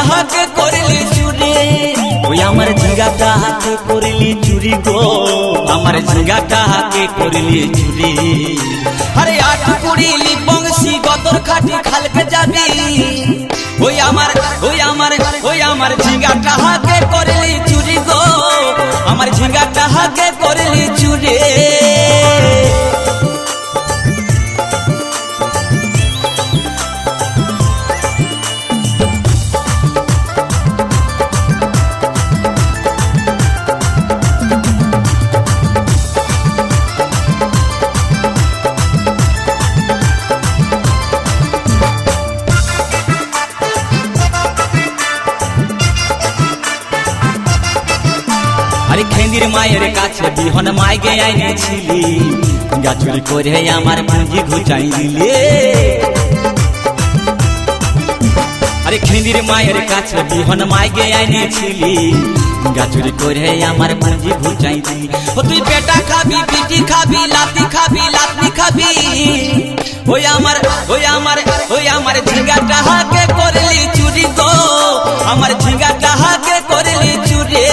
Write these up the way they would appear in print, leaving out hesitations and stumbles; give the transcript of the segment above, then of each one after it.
হাকে করলি চুরি ওই আমার ঝিঙ্গাটা হাকে করলি চুরি গো আমার ঝিঙ্গাটা হাকে করলি চুরি আরে আট কুড়িলি বংশী গতর খাটি খালকে যাবি ওই আমার ঝিঙ্গাটা হাকে করলি চুরি গো আমার ঝিঙ্গাটা হাকে করলি চুরি আরে খেন্দির মায়ের কাছে বিহন মাইকে আইনেছিলি গাছুরি করে আমার পুঁজি ঘুচাই দিলে আরে খেন্দির মায়ের কাছে বিহন মাইকে আইনেছিলি গাছুরি করে আমার পুঁজি ঘুচাই দিলি ও তুই পেটা খাবি পিটি খাবি লাতি খাবি ওই আমার ঝিঙ্গাটা হাকে করলি চুরি গো আমার ঝিঙ্গাটা হাকে করলি চুরি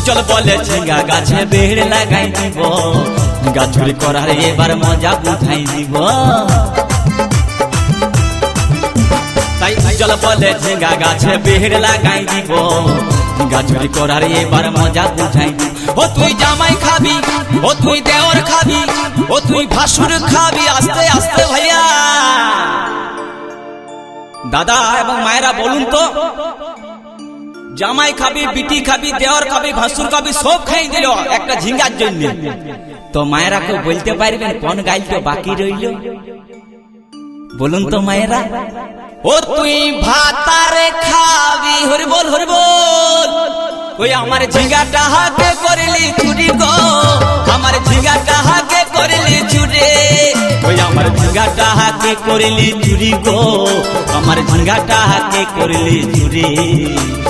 চল বলে ঝিঙ্গা গাছে বেড় লাগাই দিব গাছুরি করার এবার মজা বুঝাই দিব তাই চল বলে ঝিঙ্গা গাছে বেড় লাগাই দিব গাছুরি করার এবার মজা বুঝাই দিব ও তুই জামাই খাবি ও তুই দেওর খাবি ও তুই ভাসুর খাবি আস্তে আস্তে ভাইয়া দাদা এবং মায়েরা বলুন তো জামাই খাবি বিটি খাবি দেওয়ার খাবি ভাসুর খাবি সব খাই দিল একটা ঝিঙ্গার জন্য তো মায়েরা কেউ বলতে পারবেন কোন গাইলটা বাকি রইল বলুন তো মায়েরা ও তুই ভাতারে খাবি হরিবল ওই আমার ঝিঙ্গাটা হাকে করলি চুরি গো আমার ঝিঙ্গাটা হাকে করলি চুরি ওই আমার ঝিঙ্গাটা হাকে করলি চুরি গো আমার ঝিঙ্গাটা হাকে করলি চুরি